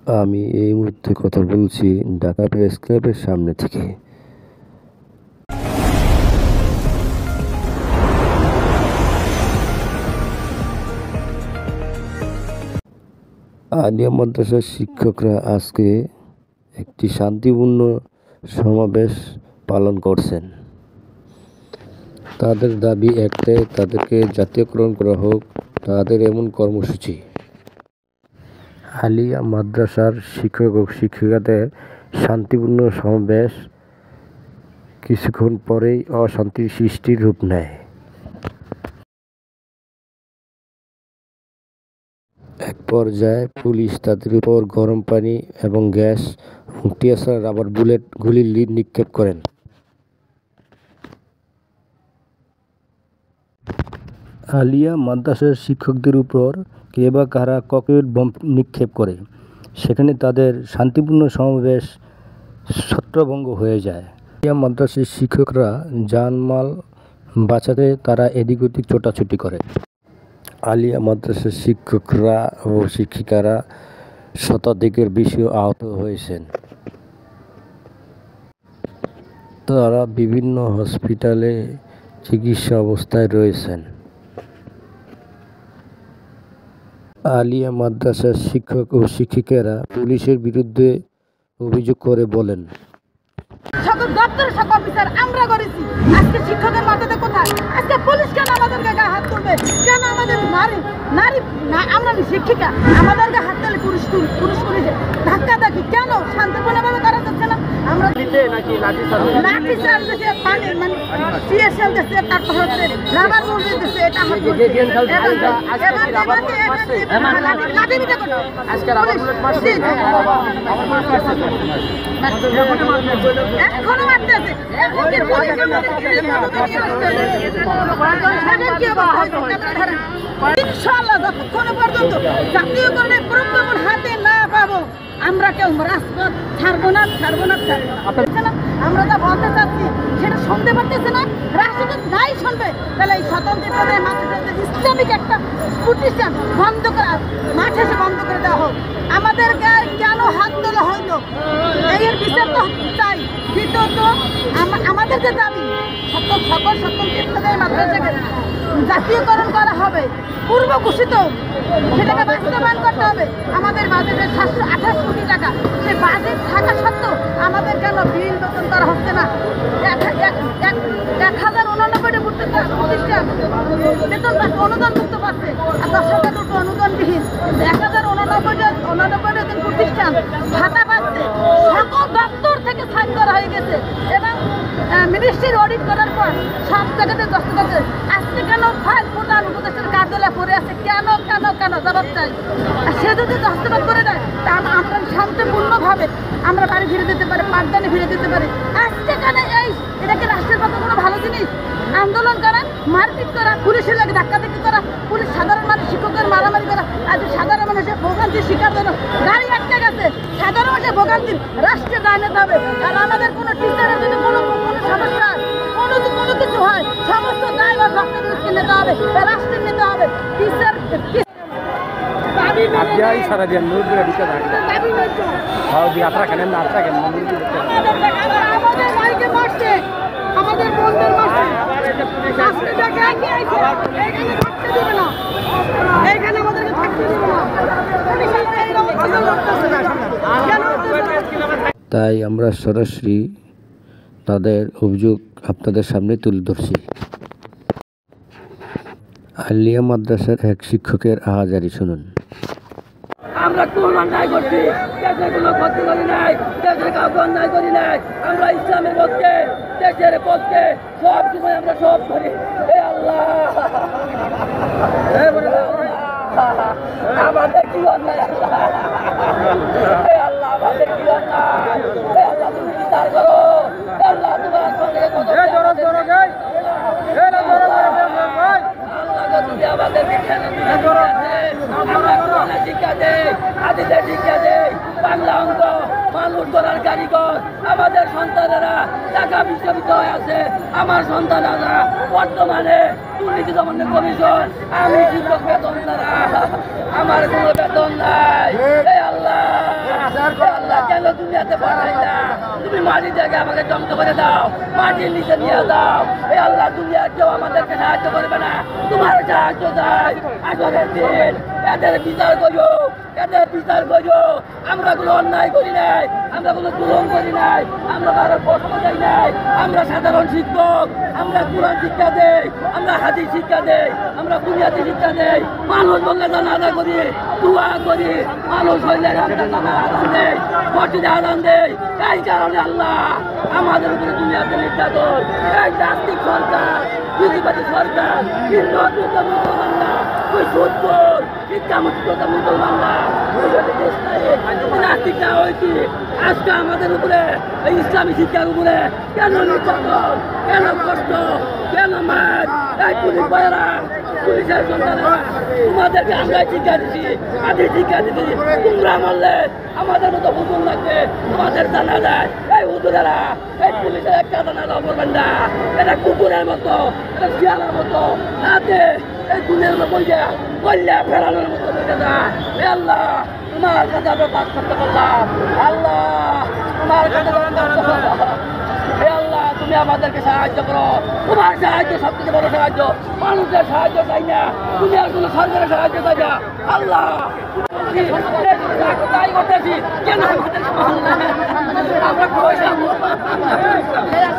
আমি এই মুহূর্তে কথা বলছি ঢাকা প্রেস ক্লাবের সামনে থেকে। আলিয়া মাদ্রাসার শিক্ষকরা আজকে একটি শান্তিপূর্ণ সমাবেশ পালন করছেন। তাদের দাবি একটাই, তাদেরকে জাতীয়করণ করা হোক, তাদের এমন কর্মসূচি। আলিয়া মাদ্রাসার শিক্ষক ও শিক্ষিকাদের শান্তিপূর্ণ সমাবেশ কিছুক্ষণ পরেই অশান্তির সৃষ্টির রূপ নেয়। এক পর্যায়ে পুলিশ তাদের উপর গরম পানি এবং গ্যাস এবং টিয়ার রাবার বুলেট গুলি নিক্ষেপ করেন। আলিয়া মাদ্রাসার শিক্ষকদের উপর কে বা কারা ককটেল বোম নিক্ষেপ করে, সেখানে তাদের শান্তিপূর্ণ সমাবেশ ছত্রভঙ্গ হয়ে যায়। আলিয়া মাদ্রাসার শিক্ষকরা জানমাল বাঁচাতে তারা এদিক ওদিক ছোটাছুটি করে। আলিয়া মাদ্রাসার শিক্ষকরা ও শিক্ষিকারা শতাধিকের বেশি আহত হয়েছেন। তারা বিভিন্ন হসপিটালে চিকিৎসা অবস্থায় রয়েছেন। আলিয়া মাদ্রাসার শিক্ষক ও শিক্ষিকারা পুলিশের বিরুদ্ধে অভিযোগ করে বলেন, সকল দপ্তরের সকল অফিসার আমরা করেছি, আজকে শিক্ষকের মাথাতে কোথায়? আজকে পুলিশ কেন আমাদেরকে গায়ে হাত তুলবে? কেন আমাদের নারী আমরা শিক্ষিকা, আমাদেরকে হাত তুলে পুলিশ করেছে ধাক্কা ধাক্কি কেন? শান্তিপূর্ণভাবে করা যাচ্ছে না? আমরা লাঠি চার্জ দিচ্ছে, পানি মানে সিএসএল দিচ্ছে, তারপর হচ্ছে রাবার বুলেট দিচ্ছে, এটা লাঠি মিটা করো এখনো মারতে আছে। ইনশাআল্লাহ যতক্ষণ পর্যন্ত জাতীয়করণের প্রজ্ঞাপন হাতে না পাবো আমরা কেউ রাজপথ ছাড়বো না। আমরা যা বলতে চাচ্ছি সেটা শুনতে পারতেছে না, রাষ্ট্রদূত নাই শুনবে। তাহলে এই স্বতন্ত্র ইসলামিক একটা প্রতিষ্ঠান বন্ধ করা, মাঠে এসে বন্ধ করে দেওয়া হোক। আমাদের গায়ে কেন হাত তোলা হইলো এর বিচার তো চাই। দ্বিতীয়ত আমাদের যে দাবি সকল স্বতন্ত্র মাদ্রাসাকে জাতীয়করণ করা হবে, পূর্ব ঘোষিত সেটাকে বাস্তবায়ন করতে হবে। আমাদের বাজেটের 728 কোটি টাকা, সে বাজেট থাকা সত্ত্বেও আমাদের কেন বিল বেতন করা হচ্ছে না? 1099টা প্রতিষ্ঠান বেতন পাচ্ছে, অনুদান মুক্ত পাচ্ছে, আর 10,000 অনুদানবিহীন 1099টা প্রতিষ্ঠান ভাতা পাচ্ছে। সকল দপ্তর থেকে সাইন করা হয়ে গেছে এবং মিনিস্ট্রির অডিট করার পর সব জায়গাতে দস্তখত আছে। আজকে কেন ফাইল প্রধান উপদেষ্টার কার্যালয়ে পড়ে আছে? কেন জবাব চাই। আর সে যদি দস্তখত করে দেয় তা আমরা শান্তিপূর্ণভাবে আমরা বাড়ি ফিরে দিতে পারি, পাঠদানে ফিরে দিতে পারি। আজকে কেন এটাকে রাষ্ট্রের পক্ষে কোনো ভালো জিনিস? আন্দোলন করা, মারপিট করা, পুলিশের লাগে ধাক্কাধাক্কি করা, পুলিশ সাধারণ মানুষ শিক্ষকের মারামারি করা, আজ সাধারণ মানুষের ভোগান্তির শিকার জন্য গাড়ি আটকে গেছে। সাধারণ মানুষের ভোগান্তির রাষ্ট্রে দায় নিতে হবে। আর আমাদের কোনো টিচারের যদি কোনো সমস্যা কোনো কিছু হয়, সমস্ত দায় বা ডক্টরকে নিতে হবে, রাষ্ট্রের নিতে হবে। টিচার আমাদের বন্ধের মারছে, এইখানে আমাদেরকে থাকতে দিবে না। তাই আমরা সরাসরি তাদের অভিযোগ আপনাদের সামনে তুলে ধরছি। আলিয়া মাদ্রাসার এক শিক্ষকের আহাজারি শুনুন। আমরা কোন অন্যায় করছি? দেশের কোনো ক্ষতি করি নাই, দেশের কাউকে অন্যায় করি নাই। আমরা ইসলামের পক্ষে, দেশের পক্ষে সব সময় আমরা সব করি। হে আল্লাহ, আমাদের কি অন্যায়? হে আল্লাহ, আমাদের কি অন্যায়? হে আল্লাহ, তুমি বিচার করো। আল্লাহ, তোমার তুমি আমাদের শিক্ষা দেয়, আদিতে শিক্ষা দেয়, বাংলা অঙ্ক মানুষ করার কারিগর আমাদের সন্তানেরা ঢাকা বিশ্ববিদ্যালয়ে আছে। আমার সন্তানেরা বর্তমানে দুর্নীতি দমন কমিশন, আমি শিক্ষক বেতন ছাড়া আমার কোনো বেতন নাই। এই আল্লাহ, আল্লাহ কেন দুনিয়াতে পাঠাই না? তুমি মাটির জায়গায় আমাকে ধ্বংস করে দাও, মাটির নিচে নিয়ে দাও। এই আল্লাহ, দুনিয়ার কেউ আমাদেরকে সাহায্য করবে না, তোমার সাহায্য চাই। আসলের দিন এদের বিচার করো, এদের বিচার করো। আমরা কোনো অন্যায় করি নাই, আমরা কোনো জুলুম করি নাই, আমরা কারো কষ্ট দেই নাই। আমরা সাধারণ শিক্ষক, আমরা কোরআন শিক্ষা দেই, আমরা হাদিস শিক্ষা দেই, আমরা বুনিয়াদি শিক্ষা দেই। মানুষ বললে জানাজা করি, দোয়া করি, মানুষ হইলে আমরা জানা আদান দেই, মসজিদে আদান দেই। এই কারণে আল্লাহ আমাদের উপরে দুনিয়াতে নির্যাতন। এই নাস্তিক সরকার, বিজেপি সরকার, হিন্দু মুসলমান না, ওই সুদপুর শিক্ষামন্ত্রী মুসলমান না, নাস্তিক না হয়েছি। আজকে আমাদের উপরে এই ইসলামী শিক্ষার উপরে কেন নির্যাতন, কেন কষ্ট, কেন মার? এই পুলিশ ভাইয়েরা, পুলিশের সন্তানেরা, তোমাদেরকে আমরা শিক্ষা দিচ্ছি, আদি শিক্ষা দিচ্ছি। তোমরা মারলে আমাদের মতো হুকুম লাগবে, তোমাদের জানা যায়। এই হুজুরেরা, এই পুলিশের একটা জানা করবেন না, এটা কুকুরের মতো, এটা শিয়ালের মতো, তাতে এই দুনিয়ার মতো বললে ফেরানোর মতো বলে না। আল্লাহ, তোমার কাছে আমরা পাঠ করতে পারলাম। আল্লাহ, তোমার কাছে আল্লাহ, তুমি আমাদেরকে সাহায্য করো। তোমার সাহায্য সবথেকে বড় সাহায্য। মানুষের সাহায্য চাই না, তুমি আর কোনো সরকারের সাহায্য চাই না। আল্লাহ, তাই করতেছি কেন আমরা কই যাবো?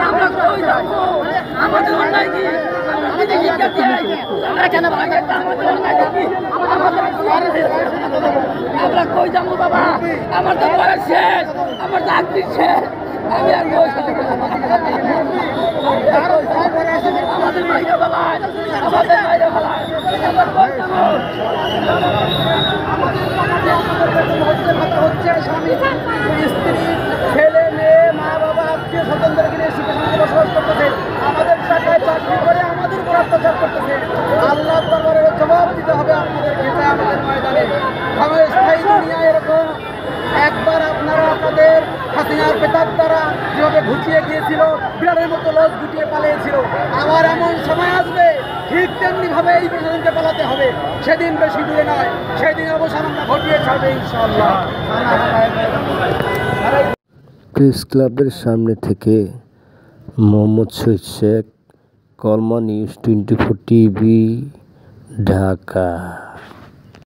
আমরা কই যাবো? আমাদের অন্যায় কি? আমরা কই যাবো বাবা? আমার তো বয়স শেষ, আমার চাকরি শেষ, আমি আর কই যাবো? আমাদের বাইরে বলায়, আমাদের বাইরে বলায়, আমরা কই যাবো? হচ্ছে স্বামী স্ত্রী ছেলে মেয়ে মা বাবা আত্মীয় স্বজনদেরকে নিয়ে সুখে শান্তি বসবাস করতেছে, আমাদের টাকায় চাকরি করে আমাদের উপর অত্যাচার করতেছে। আল্লাহ দরবারে জবাব দিতে হবে আপনাদের ক্ষেত্রে, আমাদের ময়দানে। ক্ষণস্থায়ী দুনিয়া এরকম। একবার আপনারা আপনাদের হাসিনার পেতার দ্বারা যেভাবে ঘুচিয়ে গিয়েছিল, বিড়ালের মতো লোক গুটিয়ে পালিয়েছিল, আবার এমন সময় আসবে ঠিক তেমনি ভাবে এই প্রশাসনকে পালাতে হবে। সেদিন বেশি দূরে নয়, সেদিন অবসান আমরা ঘটিয়ে ছাড়বে ইনশাআল্লাহ। প্রেস ক্লাবের সামনে থেকে মোহাম্মদ শহীদ শেখ, কলমা নিউজ 24 টিভি, ঢাকা।